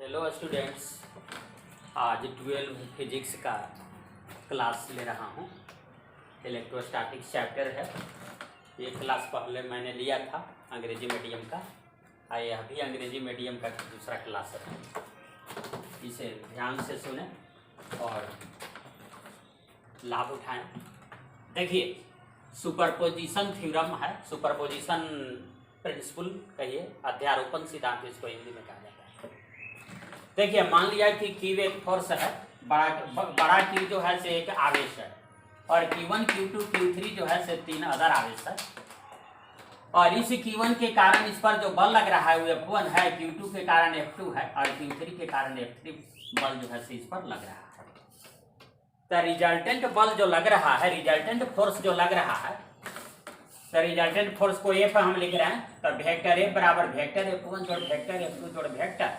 Hello students, आज 12 physics का class ले रहा हूँ। इलेक्ट्रोस्टैटिक्स चैप्टर है। ये क्लास पहले मैंने लिया था अंग्रेजी मीडियम का, यह भी अंग्रेजी मीडियम का दूसरा क्लास है। इसे ध्यान से सुने और लाभ उठाएं। देखिए, सुपरपोजिशन थ्योरम है, सुपरपोजिशन प्रिंसिपल कहिए, अध्यारोपण सिद्धांत इसको हिंदी में कहा जाता है। देखिए, मान लिया कि Q एक फोर्स है, बड़ा Q जो है से एक आवेश है, और Q1, Q2, Q3 जो है से तीन अदर आवेश है। और इस Q1 के कारण इस पर जो बल लग रहा है वो F1 है, Q2 के कारण F2 है, और Q3 के कारण F3 बल जो है से इस पर लग रहा है। तो रिजल्टेंट बल जो लग रहा है, रिजल्टेंट फोर्स जो लग रहा है, तो रिजल्टेंट फोर्स को F हम लिख रहे हैं, तो वेक्टर F बराबर वेक्टर F1 जोड़ वेक्टर F2 जोड़ वेक्टर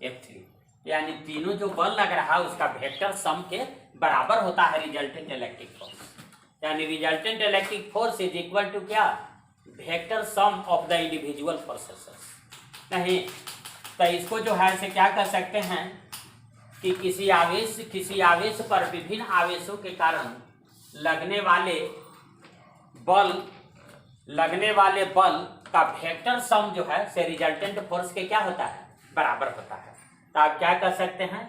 F3, यानी तीनों जो बल लग रहा है उसका वेक्टर सम के बराबर होता है रिजल्टेंट इलेक्ट्रिक फोर्स। यानी resultant electric force is equal to क्या? Vector sum of the individual forces. नहीं तो इसको जो है से क्या कर सकते हैं कि किसी आवेश पर विभिन्न आवेशों के कारण लगने वाले बल का वेक्टर सम जो है से रिजल्टेंट फोर्स के क्या होता है? बराबर होता है। तो आप क्या कर सकते हैं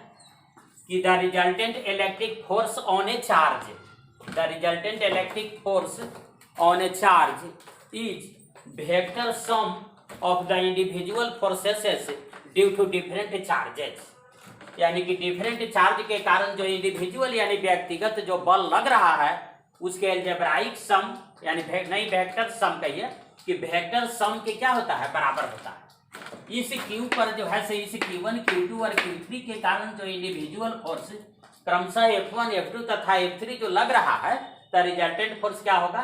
कि the resultant electric force on a charge, the resultant electric force on a charge is vector sum of the individual forces due to different charges. यानी कि डिफरेंट चार्ज के कारण जो इंडिविजुअल यानी व्यक्तिगत जो बल लग रहा है उसके अलजेब्राइक सम, यानी नहीं वेक्टर सम कहिए कि वेक्टर सम के क्या होता है? बराबर होता है। इस Q पर जो है से इस Q1, Q2 और Q3 के कारण जो इंडिविजुअल फोर्स क्रमशः F1, F2 तथा F3 जो लग रहा है, तो रिजल्टेंट फोर्स क्या होगा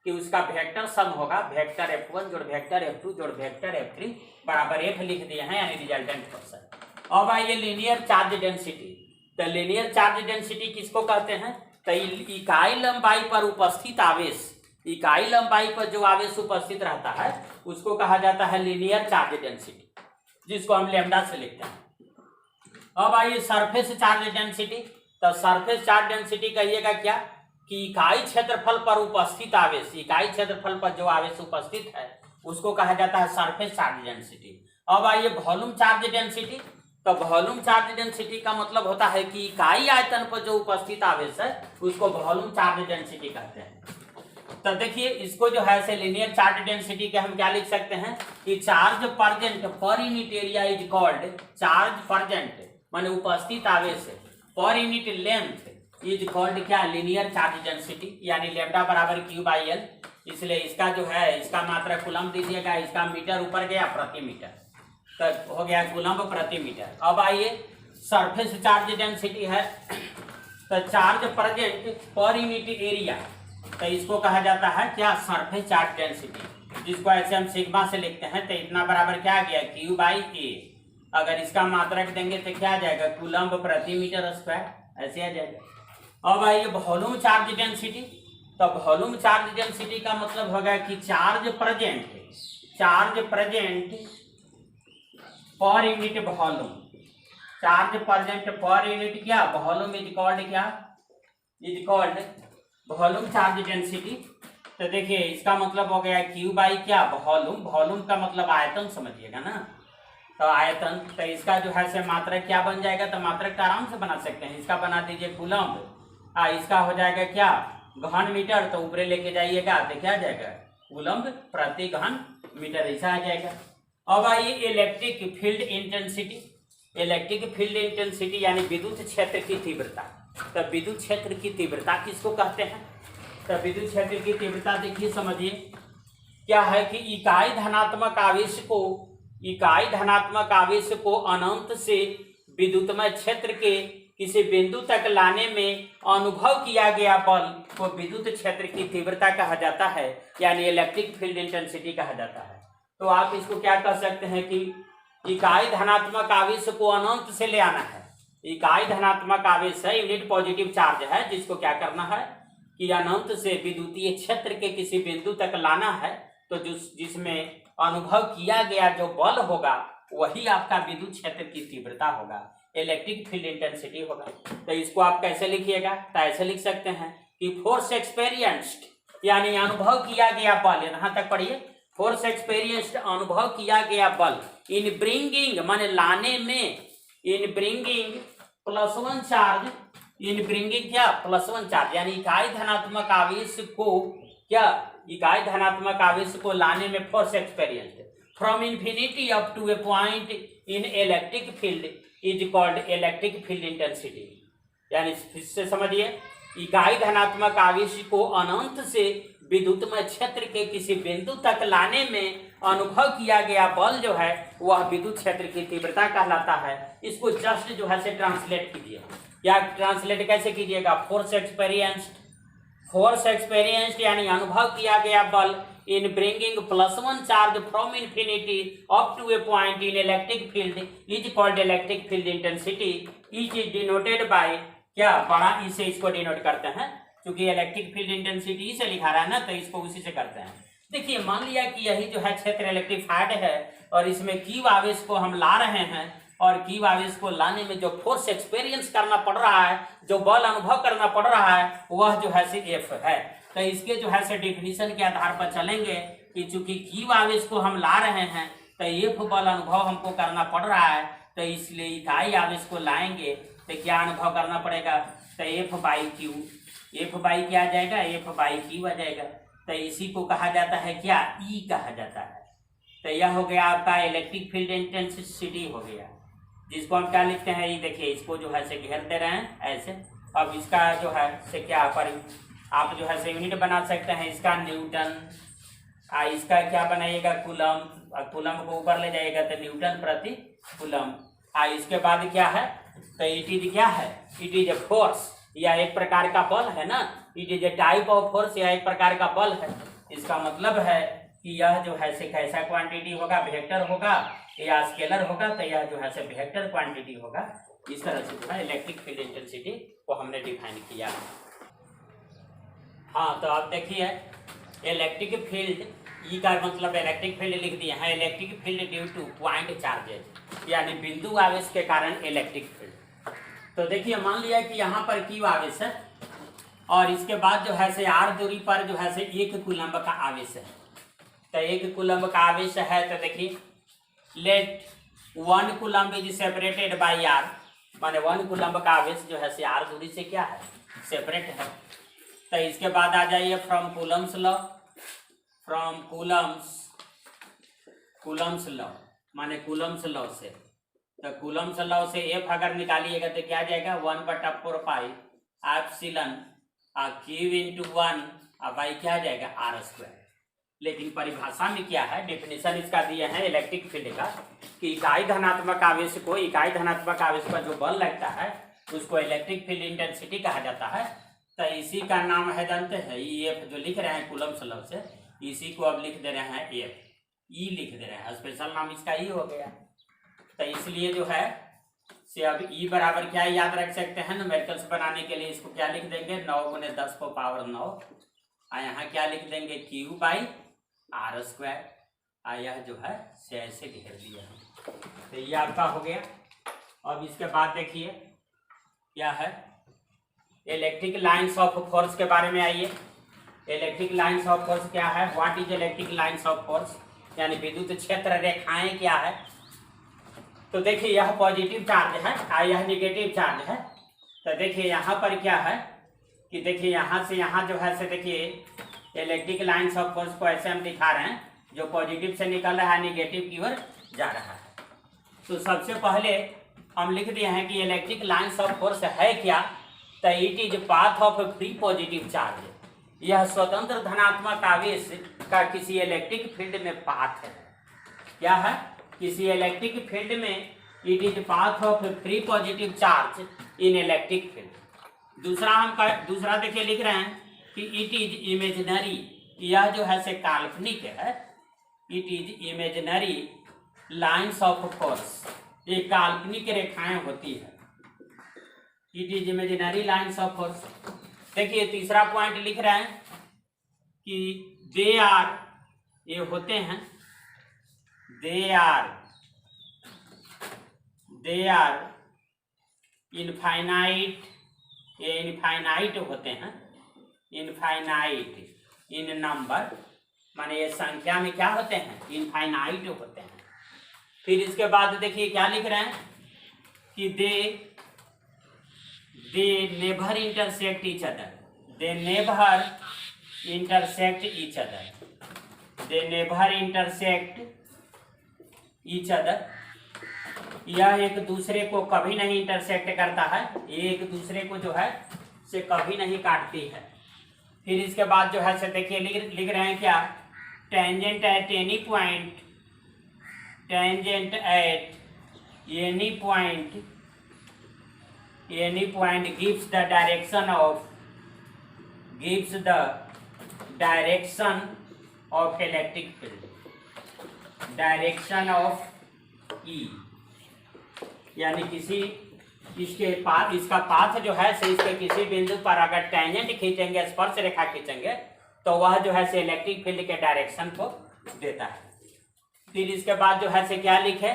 कि उसका वेक्टर सम होगा वेक्टर F1 जोड़ वेक्टर F2 जोड़ वेक्टर F3 बराबर F लिख दिए हैं, यानी रिजल्टेंट फोर्स है। अब आइए लीनियर चार्ज डेंसिटी। तो लीनियर चार्ज डेंसिटी किसको कहते हैं? तो इकाई लंबाई पर उपस्थित आवेश, इकाई लंबाई पर जो आवेश उपस्थित रहता है उसको कहा जाता है लीनियर चार्ज डेंसिटी, जिसको हम लैम्डा से लिखते हैं। अब आइए सरफेस चार्ज डेंसिटी। तो सरफेस चार्ज डेंसिटी कहिएगा क्या कि इकाई क्षेत्रफल पर उपस्थित आवेश, इकाई क्षेत्रफल पर जो आवेश उपस्थित है उसको कहा जाता है सरफेस चार्ज डेंसिटी। अब आइए वॉल्यूम चार्ज डेंसिटी। तो वॉल्यूम चार्ज डेंसिटी का मतलब होता है कि इकाई आयतन पर जो उपस्थित आवेश है उसको वॉल्यूम चार्ज डेंसिटी कहते हैं। तो देखिए, इसको जो है से लीनियर चार्ज डेंसिटी के हम क्या लिख सकते हैं कि charge present per unit area is called charge present, माने उपस्थित आवेश per unit length is called क्या? लीनियर चार्ज डेंसिटी, यानी लैम्डा बराबर Q/L। इसलिए इसका जो है इसका मात्रा कूलम दीजिएगा, इसका मीटर ऊपर गया प्रति मीटर, तो हो गया कूलम प्रति मीटर। अब आइए सरफेस चार्ज डेंसिटी है, तो charge present per unit area, तो इसको कहा जाता है क्या? सरफेस चार्ज डेंसिटी, जिसको ऐसे हम सिग्मा से लिखते हैं। तो इतना बराबर क्या आ गया? Q/A। अगर इसका मात्रक देंगे तो क्या आ जाएगा? कूलम प्रति मीटर स्क्वायर, ऐसे आ जाएगा। अब आइए वॉल्यूम चार्ज डेंसिटी। तो वॉल्यूम चार्ज डेंसिटी का मतलब होगा कि charge present per unit volume, charge present per unit क्या? वॉल्यूम इज कॉल्ड क्या? Is called volume charge density. तो देखिए, इसका मतलब हो गया Q/क्या? वॉल्यूम, वॉल्यूम का मतलब आयतन समझिएगा ना, तो आयतन। तो इसका जो है से मात्रक क्या बन जाएगा? तो मात्रक का आराम से बना सकते हैं, इसका बना दीजिए कूलम, इसका हो जाएगा क्या? घन मीटर, तो ऊपरे लेके जाइएगा तो क्या जाएगा? कूलम प्रति घन मीटर, ऐसा आ जाएगा। अब आइए electric field intensity. Electric field intensity यानी विद्युत क्षेत्र की तीव्रता। तो विद्युत क्षेत्र की तीव्रता किसको कहते हैं? तो विद्युत क्षेत्र की तीव्रता देखिए, समझिए क्या है कि इकाई धनात्मक आवेश को अनंत से विद्युतमय क्षेत्र के किसी बिंदु तक लाने में अनुभव किया गया बल को विद्युत क्षेत्र की तीव्रता कहा जाता है, यानी इलेक्ट्रिक फील्ड इंटेंसिटी कहा जाता है। तो आप इसको क्या कह सकते हैं कि इकाई धनात्मक आवेश को अनंत से ले आना है। इकाई धनात्मक आवेश है, यूनिट पॉजिटिव चार्ज है, जिसको क्या करना है कि अनंत से विद्युतीय क्षेत्र के किसी बिंदु तक लाना है, तो जिसमें अनुभव किया गया जो बल होगा वही आपका विद्युत क्षेत्र की तीव्रता होगा, इलेक्ट्रिक फील्ड इंटेंसिटी होगा। तो इसको आप कैसे लिखिएगा? तो ऐसे लिख सकते हैं कि फोर्स एक्सपेरियंस्ड यानी अनुभव किया गया बल, यहाँ तक पढ़िए, फोर्स एक्सपेरियंस्ड अनुभव किया गया बल इन ब्रिंगिंग माने लाने में, इन ब्रिंगिंग +1 चार्ज, इन ब्रिंगिंग क्या +1 चार्ज यानी इकाई धनात्मक आवेश को, क्या इकाई धनात्मक आवेश को लाने में force experienced from infinity up to a point in electric field is called electric field intensity. यानी फिर से समझिए, इकाई धनात्मक आवेश को अनंत से विद्युतमय क्षेत्र के किसी बिंदु तक लाने में अनुभव किया गया बल जो है वह विद्युत क्षेत्र की तीव्रता कहलाता है। इसको जस्ट जो है से ट्रांसलेट कीजिए। या ट्रांसलेट कैसे कीजिएगा? फोर्स एक्सपेरियंस्ड, फोर्स एक्सपेरियंस्ड यानी अनुभव किया गया बल in bringing +1 charge from infinity up to a point in electric field is called electric field intensity. Is denoted by, क्या बड़ा ई से इसको डिनोट करते हैं, क्योंकि इलेक्ट्रिक फील्ड इंटेंसिटी से लिखा रहा है ना, तो इसको उसी से करते हैं। देखिए, मान लिया कि यही जो है क्षेत्र इलेक्ट्रिफाइड है और इसमें Q आवेश को हम ला रहे हैं, और Q आवेश को लाने में जो फोर्स एक्सपीरियंस करना पड़ रहा है, जो बल अनुभव करना पड़ रहा है, वह जो है से F है। तो इसके जो है से डिफिनीशन के आधार पर चलेंगे कि चूंकि Q आवेश को हम ला रहे हैं तो F बल अनुभव हमको करना पड़ रहा है, तो इसलिए इकाई आवेश को लाएंगे तो क्या अनुभव करना पड़ेगा? तो F/Q, F/ क्या आ जाएगा? F/Q आ जाएगा। तो इसी को कहा जाता है क्या? E कहा जाता है। तो यह हो गया आपका इलेक्ट्रिक फील्ड इंटेंसिटी हो गया, जिसको हम क्या लिखते हैं? ये देखिए, इसको जो है से घेर दे रहे हैं ऐसे। अब इसका जो है से क्या पर आप जो है से यूनिट बना सकते हैं, इसका न्यूटन, इसका क्या बनाइएगा? कूलम। कूलम को ऊपर ले जाइएगा तो न्यूटन प्रति कूलम। इसके बाद क्या है? तो इट इज क्या है? इट इज ए फोर्स, या एक प्रकार का बल है ना। It is a type of force, या एक प्रकार का बल है। इसका मतलब है कि यह जो है से कैसा क्वांटिटी होगा? वेक्टर होगा या स्केलर होगा? तो यह जो है से वेक्टर क्वांटिटी होगा। इस तरह से जो है इलेक्ट्रिक फील्ड इंटेंसिटी को हमने डिफाइन किया। हाँ, तो आप देखिए, इलेक्ट्रिक फील्ड, ई का मतलब इलेक्ट्रिक फील्ड लिख दिए हैं, electric field due two point charges यानी बिंदु आवेश के कारण इलेक्ट्रिक फील्ड। तो देखिए, मान लिया कि यहाँ पर Q आवेश है और इसके बाद जो है से R दूरी पर जो है से 1 कूलम्ब का आवेश है। तो 1 कूलम्ब का आवेश है, तो देखिए, let 1 coulomb is separated by R, माने 1 कूलम्ब का आवेश जो है से R दूरी से क्या है? सेपरेट है। तो इसके बाद आ जाइए from Coulomb's law, from Coulomb's law माने कूलम्स लॉ से। तो कूलम्स लॉ से F अगर निकालिएगा तो क्या जाएगा? 1/4 पाई एप्सिलॉन Q × 1 बाई क्या जाएगा? R²। लेकिन परिभाषा में क्या है? डेफिनेशन इसका दिया है इलेक्ट्रिक फील्ड का कि इकाई धनात्मक आवेश पर जो बल लगता है उसको इलेक्ट्रिक फील्ड इंटेंसिटी कहा जाता है। तो इसी का नाम है, जानते हैं, F जो लिख रहे हैं कूलम्स लॉ से, इसी को अब लिख दे रहे हैं F, E लिख दे रहे हैं, स्पेशल नाम इसका E हो गया। तो इसलिए जो है से अब E बराबर क्या याद रख सकते हैं? न्यूमेरिकल्स बनाने के लिए इसको क्या लिख देंगे? 9 × 10⁻9। यहाँ क्या लिख देंगे? Q/R²। यह जो है से ऐसे घेर दिया है। तो ये आपका हो गया। अब इसके बाद देखिए क्या है, इलेक्ट्रिक लाइन्स ऑफ फोर्स के बारे में आइए। इलेक्ट्रिक लाइन्स ऑफ फोर्स क्या है? What is electric lines of force, यानी विद्युत क्षेत्र रेखाएं क्या है? तो देखिए, यह पॉजिटिव चार्ज है, यह निगेटिव चार्ज है। तो देखिए यहाँ पर क्या है कि देखिए यहाँ से यहाँ जो है से देखिए इलेक्ट्रिक लाइन्स ऑफ फोर्स को ऐसे हम दिखा रहे हैं, जो पॉजिटिव से निकल रहा है निगेटिव की ओर जा रहा है। तो सबसे पहले हम लिख दिए हैं कि इलेक्ट्रिक लाइन्स ऑफ फोर्स है क्या? तो it is path of free positive charge. यह स्वतंत्र धनात्मक आवेश का किसी इलेक्ट्रिक फील्ड में पाथ है। क्या है? किसी इलेक्ट्रिक फील्ड में it is path of free positive charge in electric field. दूसरा देखिए लिख रहे हैं कि इट इज इमेजिनरी, यह जो है से काल्पनिक है। It is imaginary lines of force, ये काल्पनिक रेखाएं होती है। It is imaginary lines of force. देखिए तीसरा पॉइंट लिख रहे हैं कि दे आर, ये होते हैं, they are they are infinite, ये इनफाइनाइट होते हैं, इनफाइनाइट इन नंबर, माने ये संख्या में क्या होते हैं, इनफाइनाइट होते हैं। फिर इसके बाद देखिए क्या लिख रहे हैं कि they never intersect each other, they never intersect each other, they never intersect each other, यह एक दूसरे को कभी नहीं इंटरसेक्ट करता है, ये एक दूसरे को जो है से कभी नहीं काटती है। फिर इसके बाद जो है से देखिए लिख रहे हैं क्या, tangent at any point, tangent at any point, any point gives the direction of, gives the direction of electric field, direction of E, यानी किसी इसके पाथ, इसका पाथ जो है से इसके किसी बिंदु पर अगर टेंजेंट खींचेंगे, स्पर्श रेखा खींचेंगे, तो वह जो है से इलेक्ट्रिक फील्ड के डायरेक्शन को देता है। फिर इसके बाद जो है से क्या लिखे,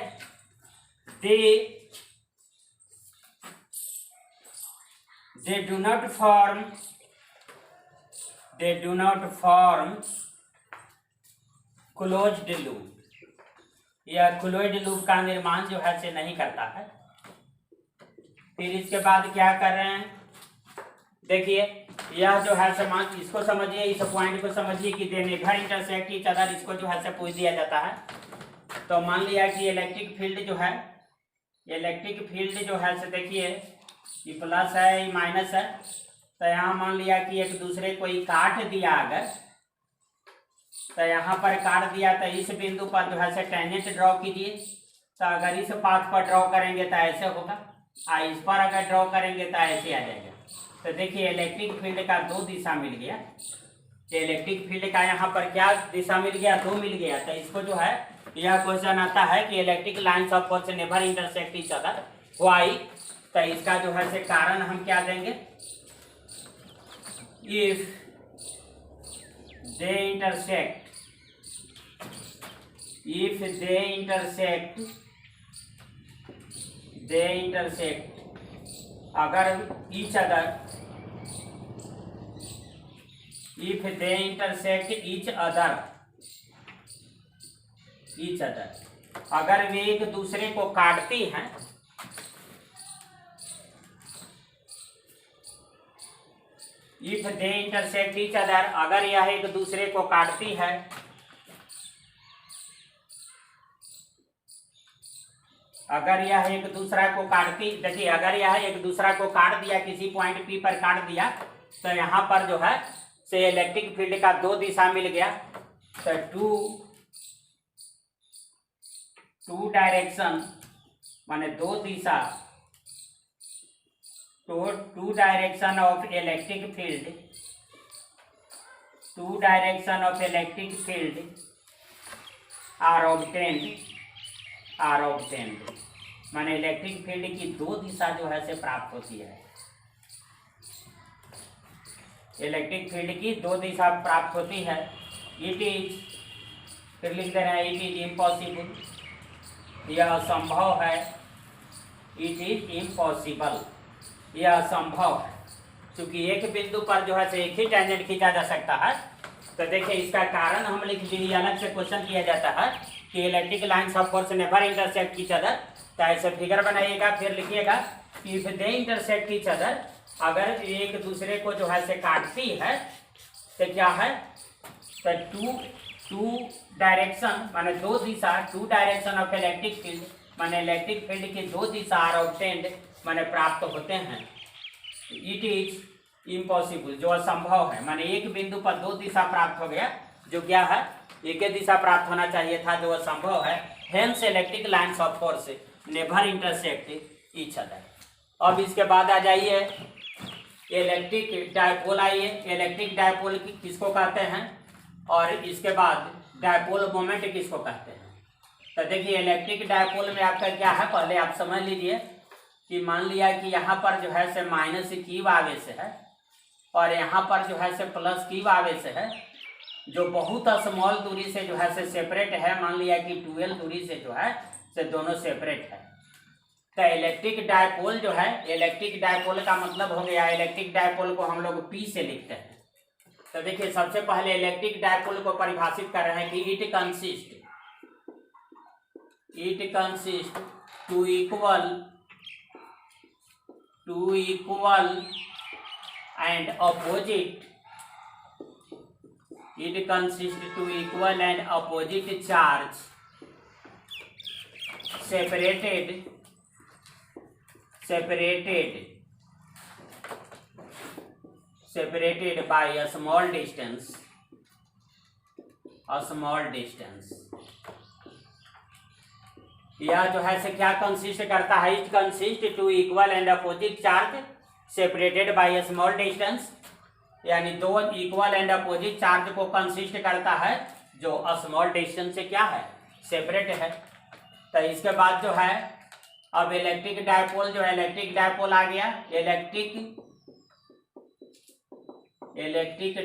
they do not form closed loop, यह क्लोज्ड लूप का निर्माण जो है से नहीं करता है। फिर इसके बाद क्या कर रहे हैं, देखिए यह जो है समान, इसको समझिए, इस पॉइंट को समझिए कि they never intersect each other, इसको जो है से पूछ दिया जाता है। तो मान लिया कि इलेक्ट्रिक फील्ड जो है, इलेक्ट्रिक फील्ड जो है से देखिए ये प्लस है, ये माइनस है, तो यहाँ मान लिया कि एक दूसरे को ही काट दिया, अगर तो यहाँ पर काट दिया तो इस बिंदु पर जो है से टेंजेंट ड्रॉ कीजिए, तो अगर इस पाथ पर ड्रॉ करेंगे तो ऐसे होगा, इस पर अगर ड्रॉ करेंगे तो ऐसे आ जाएगा। तो देखिए इलेक्ट्रिक फील्ड का दो दिशा मिल गया, इलेक्ट्रिक फील्ड का यहाँ पर क्या दिशा मिल गया, दो मिल गया। तो इसको जो है यह क्वेश्चन आता है कि electric lines of force never intersect each other, why, तो इसका जो है से कारण हम क्या देंगे, if they intersect, if they intersect अगर each other, if they intersect each other, अगर वे एक दूसरे को काटती हैं, if they intersect each other, अगर यह एक दूसरे को काटती है, अगर यह एक दूसरा को काटती, देखिए अगर यह एक दूसरा को काट दिया, किसी पॉइंट पी पर काट दिया, तो यहाँ पर जो है से इलेक्ट्रिक फील्ड का दो दिशा मिल गया। तो टू डायरेक्शन माने दो दिशा, तो two direction of electric field, two direction of electric field are obtained, माने इलेक्ट्रिक फील्ड की दो दिशा जो है से प्राप्त होती है, इलेक्ट्रिक फील्ड की दो दिशा प्राप्त होती है। इट इज, फिर लिख दे रहे हैं इट इज इम्पॉसिबल, यह असंभव है, इट इज इम्पॉसिबल, यह असंभव है, क्योंकि एक बिंदु पर जो है से एक ही टेंजेंट खींचा जा सकता है। तो देखिए इसका कारण हम लिख दिए, अलग से क्वेश्चन किया जाता है कि electric lines of force never intersect each other, तो ऐसे फिगर बनाइएगा, फिर लिखिएगा कि if they intersect each other, अगर एक दूसरे को जो है से काटती है, तो क्या है, तो टू डायरेक्शन माने दो दिशा, two direction of electric field माने इलेक्ट्रिक फील्ड की दो दिशा आर ऑब्टेन्ड माने प्राप्त होते हैं। इट इज इम्पॉसिबल, जो असंभव है, माने एक बिंदु पर दो दिशा प्राप्त हो गया, जो क्या है एक ही दिशा प्राप्त होना चाहिए था, जो असंभव है। Hence electric lines of force never intersect each other. अब इसके बाद आ जाइए इलेक्ट्रिक डायपोल, आइए इलेक्ट्रिक डायपोल किसको कहते हैं, और इसके बाद डायपोल मोमेंट किसको कहते हैं। तो देखिए इलेक्ट्रिक डायपोल में आपका क्या है, पहले आप समझ लीजिए कि मान लिया कि यहाँ पर जो है से माइनस क्यूब आगे से है, और यहाँ पर जो है से प्लस क्यूब आगे से है, जो बहुत स्मॉल दूरी से जो है से सेपरेट है, मान लिया कि 12 दूरी से जो है से दोनों सेपरेट है। तो इलेक्ट्रिक डायपोल जो है, इलेक्ट्रिक डायपोल का मतलब हो गया, इलेक्ट्रिक डायपोल को हम लोग P से लिखते हैं। तो देखिए सबसे पहले इलेक्ट्रिक डायपोल को परिभाषित कर रहे हैं कि it consist two equal and opposite, it consist two equal and opposite charge separated by a small distance, यह जो है से क्या कंसिस्ट करता है, it consist two equal and opposite charge separated by a small distance, यानी दो equal and opposite charge को कंसिस्ट करता है जो स्मॉल डिस्टेंस से क्या है, सेपरेट है। तो इसके बाद जो है अब इलेक्ट्रिक डायपोल जो है, इलेक्ट्रिक डायपोल आ गया, इलेक्ट्रिक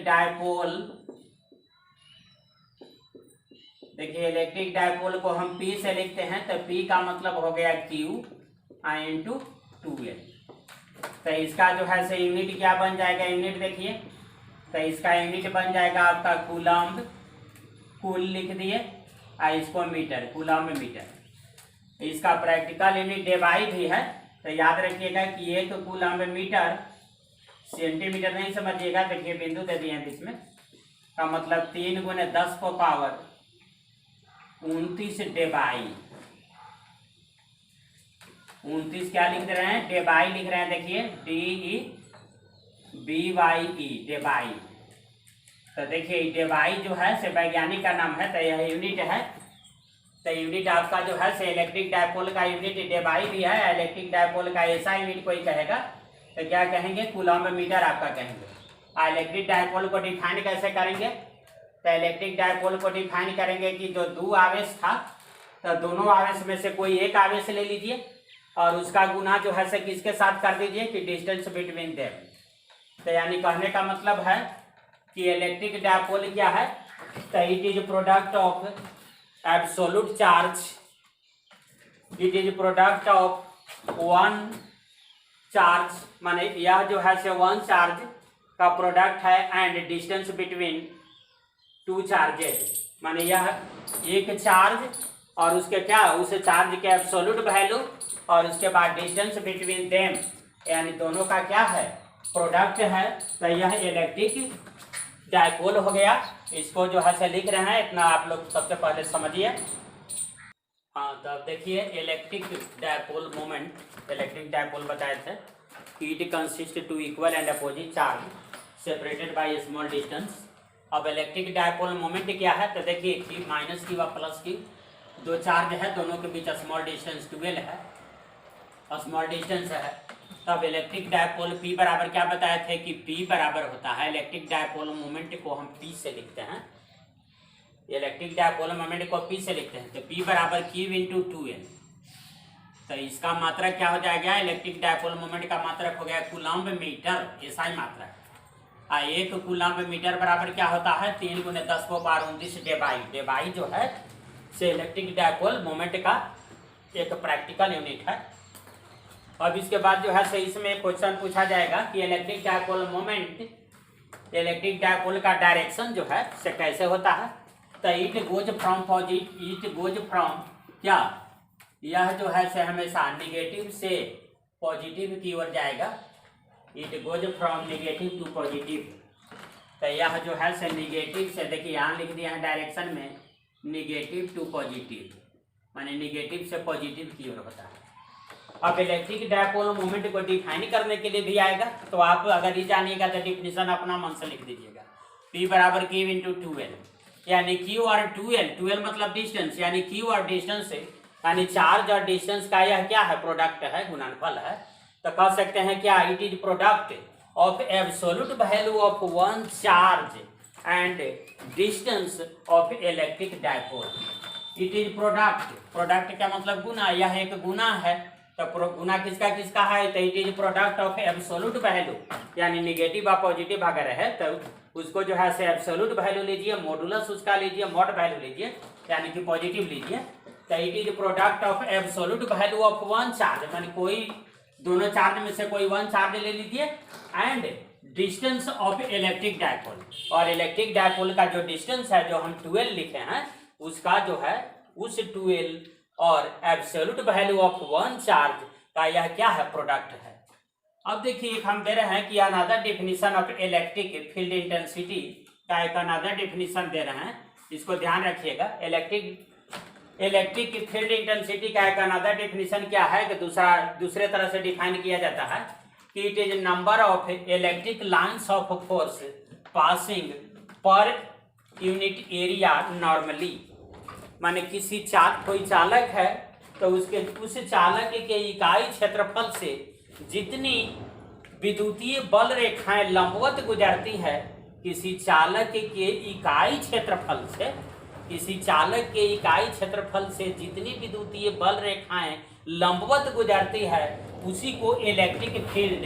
डायपोल, देखिए इलेक्ट्रिक डायपोल को हम P से लिखते हैं, तो P का मतलब हो गया Q इंटू 2L। तो इसका जो है से यूनिट क्या बन जाएगा, यूनिट देखिए, तो इसका यूनिट बन जाएगा आपका कूलम्ब, कूल लिख दिए, और इसको मीटर, कूलम्ब मीटर। इसका प्रैक्टिकल यूनिट डेबाई भी है, तो याद रखिएगा कि 1 कूलम्ब मीटर, सेंटीमीटर नहीं समझिएगा, देखिए बिंदु दे दिए हैं बीच में, का मतलब 3 × 10 को पावर 29 डेबाई, 29 क्या लिख रहे हैं, डेबाई लिख रहे हैं, देखिए DEBYE डेबाई। तो देखिए डेबाई जो है से वैज्ञानिक का नाम है, तो यह यूनिट है। तो यूनिट आपका जो है से इलेक्ट्रिक डायपोल का यूनिट डेबाई भी है, इलेक्ट्रिक डायपोल का ऐसा यूनिट कोई कहेगा तो क्या कहेंगे, कूलम्ब मीटर आपका कहेंगे। इलेक्ट्रिक डायपोल को डिफाइन कैसे करेंगे, तो इलेक्ट्रिक डायपोल को डिफाइन करेंगे कि जो 2 आवेश था, तो दोनों आवेश में से कोई एक आवेश ले लीजिए और उसका गुना जो है से किसके साथ कर दीजिए, कि डिस्टेंस बिटवीन देम। तो यानी कहने का मतलब है कि इलेक्ट्रिक डायपोल क्या है, तो it is product of absolute charge, it is product of 1 charge, माने यह जो है से 1 चार्ज का प्रोडक्ट है, एंड डिस्टेंस बिटवीन 2 चार्जेस, माने यह एक चार्ज और उसके क्या, उस चार्ज के एब्सोल्यूट वैल्यू और उसके बाद डिस्टेंस बिटवीन देम, यानी दोनों का क्या है, प्रोडक्ट है। तो यह इलेक्ट्रिक डायपोल हो गया। इसको जो है से लिख रहे हैं, इतना आप लोग सबसे पहले समझिए। हाँ, तो अब देखिए electric dipole moment, electric dipole बताए थे कि it consist two equal and opposite charge separated by small distance. अब इलेक्ट्रिक डायपोल मोमेंट क्या है, तो देखिए Q माइनस Q व प्लस Q, दो चार्ज है, दोनों के बीच स्मॉल डिस्टेंस 12 है, स्मॉल डिस्टेंस है। तब इलेक्ट्रिक डायपोल P बराबर क्या बताए थे कि P बराबर होता है, इलेक्ट्रिक डायपोल मोमेंट को हम P से लिखते हैं, इलेक्ट्रिक डायपोल मोमेंट को P से लिखते हैं, तो P बराबर Q इंटू 2L। तो इसका मात्रक क्या हो जाएगा, इलेक्ट्रिक डायपोल मोमेंट का मात्रक हो गया कूलम्ब मीटर, ऐसा ही मात्रक। 1 कूलम्ब मीटर बराबर क्या होता है, 3 × 10 को पावर 29 डेबाई। डेबाई जो है से इलेक्ट्रिक डायपोल मोमेंट का एक प्रैक्टिकल यूनिट है। अब इसके बाद जो है से इसमें क्वेश्चन पूछा जाएगा कि electric dipole moment, electric dipole का डायरेक्शन जो है से कैसे होता है, तो इट गोज फ्रॉम क्या, यह जो है से हमेशा निगेटिव से पॉजिटिव की ओर जाएगा, it goes from negative to positive. तो यह जो है से निगेटिव से, देखिए यहाँ लिख दिया है डायरेक्शन में, निगेटिव टू पॉजिटिव, माने निगेटिव से पॉजिटिव की ओर होता है। अब इलेक्ट्रिक डायपोल मोमेंट को डिफाइन करने के लिए भी आएगा, तो आप अगर ये जानिएगा तो डिफिनेशन अपना मन से लिख दीजिएगा, P बराबर Q इंटू 2L, यानी Q और 2L मतलब डिस्टेंस, यानी Q और डिस्टेंस से, यानी चार्ज और डिस्टेंस का यह क्या है, प्रोडक्ट है, गुणनफल है। तो कह सकते हैं क्या, it is product of absolute value of 1 charge and distance of electric dipole. It is product का मतलब गुना, यह एक गुना है, तो गुना किसका किसका है, तो it is product of absolute value, यानी निगेटिव और पॉजिटिव अगर है तो उसको जो है से एब्सोल्यूट वैल्यू लीजिए, मॉडुलस उसका लीजिए, मॉड वैल्यू लीजिए, यानी कि पॉजिटिव लीजिए, तो it is product of absolute value of one charge, मान कोई दोनों चार्ज में से कोई वन चार्ज ले लीजिए, and distance of electric dipole, और इलेक्ट्रिक डायपोल का जो डिस्टेंस है जो हम 12 लिखे हैं उसका जो है उस 12 और absolute value of one charge का यह क्या है, प्रोडक्ट है। अब देखिए हम दे रहे हैं कि another definition of electric field intensity का एक अनदर डेफिनेशन दे रहे हैं, इसको ध्यान रखिएगा। इलेक्ट्रिक फील्ड इंटेंसिटी का एक अनदर डेफिनेशन क्या है कि दूसरे तरह से डिफाइन किया जाता है कि it is number of electric lines of force passing per unit area normally, माने किसी कोई चालक है तो उस चालक के इकाई क्षेत्रफल से जितनी विद्युतीय बल रेखाएं लंबवत गुजरती है, किसी चालक के इकाई क्षेत्रफल से जितनी विद्युतीय बल रेखाएं लंबवत गुजरती है उसी को इलेक्ट्रिक फील्ड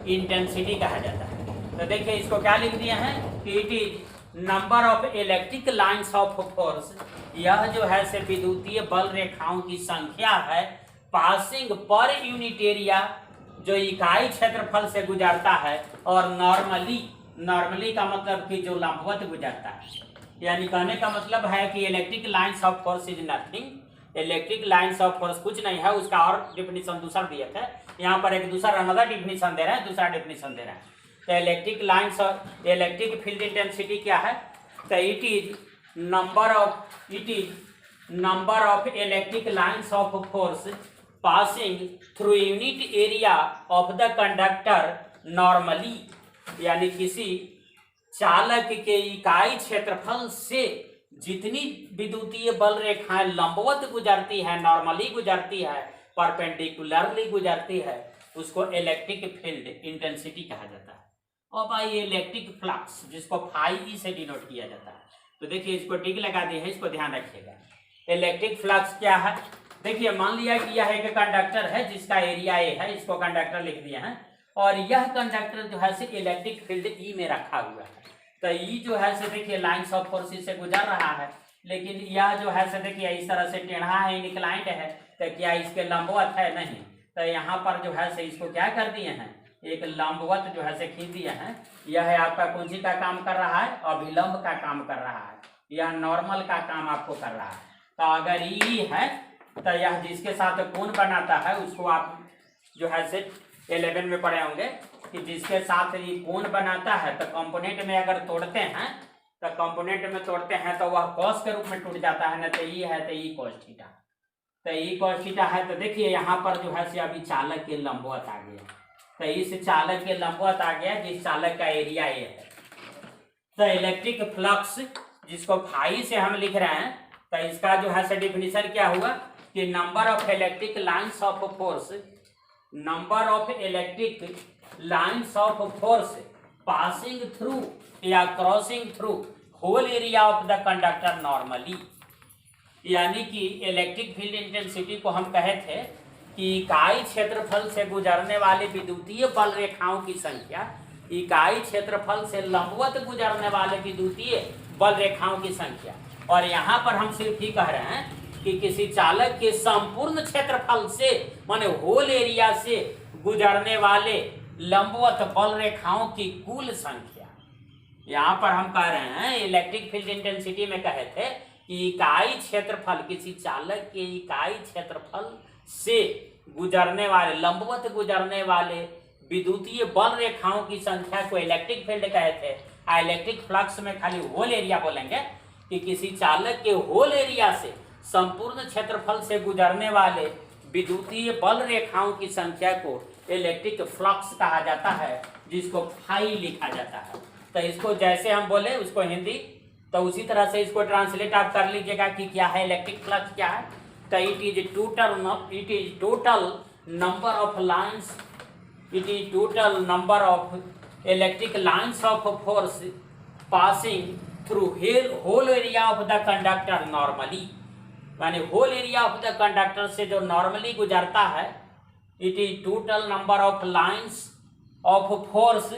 इंटेंसिटी कहा जाता है। तो देखिए इसको क्या लिख दिए हैं कि it is number of electric lines of force, यह जो है से विद्युतीय बल रेखाओं की संख्या है पासिंग पर यूनिट एरिया, जो इकाई क्षेत्रफल से गुजरता है, और नॉर्मली का मतलब कि जो लंबवत गुजरता है। यानी कहने का मतलब है कि electric lines of force is nothing, electric lines of force कुछ नहीं है, उसका और डेफिनेशन दूसरा दिया था, यहाँ पर एक दूसरा अनदर डेफिनेशन दे रहे हैं, दूसरा डेफिनेशन दे रहे हैं। तो electric lines of electric field intensity क्या है, तो it is number of electric lines of force passing through unit area of the conductor normally, यानी किसी चालक के इकाई क्षेत्रफल से जितनी विद्युतीय बल रेखाएं लंबवत गुजरती है, नॉर्मली गुजरती है, परपेंडिकुलरली गुजरती है, उसको इलेक्ट्रिक फील्ड इंटेंसिटी कहा जाता है। और भाई इलेक्ट्रिक फ्लक्स जिसको फाई से डिनोट किया जाता है, तो देखिए इसको टिक लगा दिए है, इसको ध्यान रखिएगा। इलेक्ट्रिक फ्लक्स क्या है, देखिए मान लिया कि यह एक कंडक्टर है जिसका एरिया ए है, इसको कंडक्टर लिख दिया है, और यह कंडक्टर जो है से इलेक्ट्रिक फील्ड ई में रखा हुआ है। तो ई जो है से देखिए लाइन्स ऑफ फोर्स से गुजर रहा है, लेकिन यह जो है से देखिए इस तरह से टेढ़ा है, इंक्लाइंड है, तो क्या इसके लंबवत है, नहीं। तो यहाँ पर जो है से इसको क्या कर दिए हैं, एक लंबवत जो है से खींच दिए हैं। यह है आपका कौन सी का काम कर रहा है, अभिलंब का काम कर रहा है, यह नॉर्मल का काम आपको कर रहा है। तो अगर ई है तो यह जिसके साथ कोण बनाता है उसको आप जो है से 11 में पढ़े होंगे कि जिसके साथ ये कोण बनाता है, तो कंपोनेंट में अगर तोड़ते हैं तो वह कॉस के रूप में टूट जाता है, ना तो ई है तो ई कॉस थीटा, तो ई कॉस थीटा है। तो देखिए यहाँ पर जो है से अभी चालक के लंबवत आ गया, तो इस चालक के लंबवत आ गया जिस चालक का एरिया ए है। तो इलेक्ट्रिक फ्लक्स जिसको फाई से हम लिख रहे हैं, तो इसका जो है से डिफिनीशन क्या हुआ कि number of electric lines of force passing through या crossing through whole area of the conductor normally, यानी कि इलेक्ट्रिक फील्ड इंटेंसिटी को हम कहे थे कि इकाई क्षेत्रफल से गुजरने वाले विद्युतीय बल रेखाओं की संख्या, इकाई क्षेत्रफल से लंबवत गुजरने वाले विद्युतीय बल रेखाओं की संख्या, और यहाँ पर हम सिर्फ ही कह रहे हैं कि किसी चालक के संपूर्ण क्षेत्रफल से माने होल एरिया से गुजरने वाले लंबवत बल रेखाओं की कुल संख्या। यहाँ पर हम कह रहे हैं इलेक्ट्रिक फील्ड इंटेंसिटी में कहे थे कि इकाई क्षेत्रफल, किसी चालक के इकाई क्षेत्रफल से गुजरने वाले लंबवत गुजरने वाले विद्युतीय बल रेखाओं की संख्या को इलेक्ट्रिक फील्ड कहे थे। इलेक्ट्रिक फ्लक्स में खाली होल एरिया बोलेंगे कि किसी चालक के होल एरिया से संपूर्ण क्षेत्रफल से गुजरने वाले विद्युतीय बल रेखाओं की संख्या को इलेक्ट्रिक फ्लक्स कहा जाता है, जिसको फाई लिखा जाता है। तो इसको जैसे हम बोले उसको हिंदी, तो उसी तरह से इसको ट्रांसलेट आप कर लीजिएगा कि क्या है इलेक्ट्रिक फ्लक्स क्या है। तो it is total number of electric lines of force passing through whole area of the conductor normally, यानी whole area of the conductor से जो नॉर्मली गुजरता है। It is total number of lines of force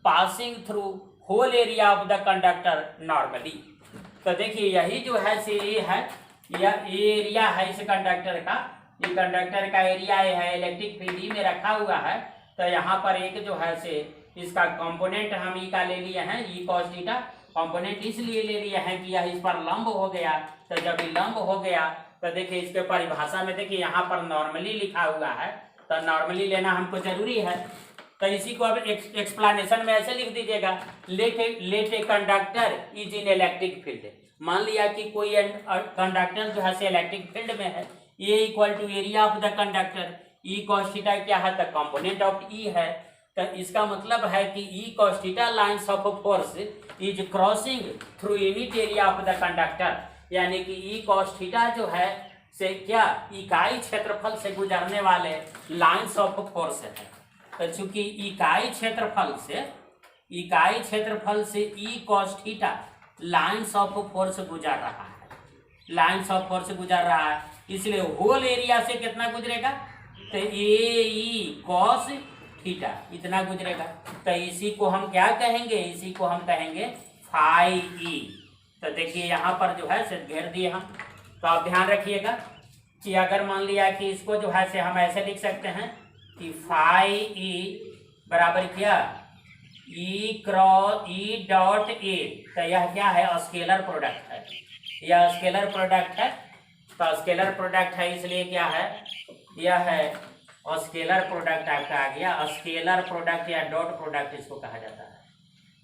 passing through whole area of the conductor normally. तो देखिए यही जो है से ये है यह एरिया है इस कंडक्टर का, ये कंडक्टर का एरिया है, इलेक्ट्रिक फील्ड ई में रखा हुआ है। तो यहाँ पर एक जो है से इसका कंपोनेंट हम ई का ले लिए हैं, ई cos थीटा। कंपोनेंट इसलिए ले लिए हैं कि यह इस पर लंब हो गया। तो जब ये लंब हो गया तो देखिए इसके परिभाषा में देखिए यहाँ पर नॉर्मली लिखा हुआ है, तो नॉर्मली लेना हमको जरूरी है। तो इसी को अब एक्सप्लेनेशन में ऐसे लिख दीजिएगा, let a conductor is in electric field. मान लिया कि कोई कंडक्टर जो है से इलेक्ट्रिक फील्ड में है, A equal to area of the conductor, E cos theta क्या है, तो कंपोनेंट ऑफ ई है। तो इसका मतलब है कि ई cos theta lines of force is crossing through unit area of the conductor, यानी कि ई cos थीटा जो है से क्या इकाई क्षेत्रफल से गुजरने वाले लाइन्स ऑफ फोर्स है। तो चूंकि इकाई क्षेत्रफल से ई cos theta lines of force गुजर रहा है, इसलिए होल एरिया से कितना गुजरेगा, तो ए ई cos थीटा इतना गुजरेगा। तो इसी को हम क्या कहेंगे, इसी को हम कहेंगे फाई ई। तो देखिए यहाँ पर जो है से घेर दिए हम। तो आप ध्यान रखिएगा कि अगर मान लिया कि इसको जो है से हम ऐसे लिख सकते हैं कि फाई ई बराबर क्या, ई क्रॉस ई डॉट ए। तो यह क्या है, स्केलर प्रोडक्ट है, यह स्केलर प्रोडक्ट है। तो स्केलर प्रोडक्ट है इसलिए क्या है, यह है स्केलर प्रोडक्ट आपका आ गया। स्केलर प्रोडक्ट या डॉट प्रोडक्ट इसको कहा जाता है।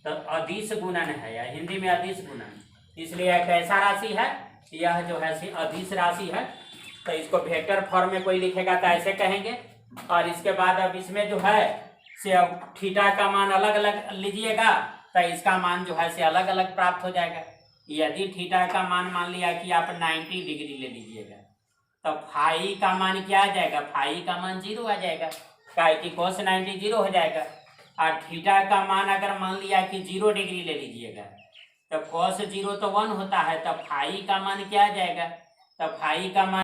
तो अदिश गुणन है, या हिंदी में अदिश गुणन, इसलिए यह कैसा राशि है, यह जो है अदिश राशि है। तो इसको वेक्टर फॉर्म में कोई लिखेगा तो ऐसे कहेंगे। और इसके बाद अब इसमें जो है से अब थीटा का मान अलग अलग लीजिएगा, तो इसका मान जो है से अलग अलग प्राप्त हो जाएगा। यदि थीटा का मान लिया कि आप 90 डिग्री ले लीजिएगा, तो फाई का मान क्या आ जाएगा, फाई का मान 0 आ जाएगा, क्या कि cos 90 0 हो जाएगा। और थीटा का मान अगर मान लिया कि 0 डिग्री ले लीजिएगा, तो cos 0 तो 1 होता है, तो फाई का मान क्या आ जाएगा, तो फाई का मान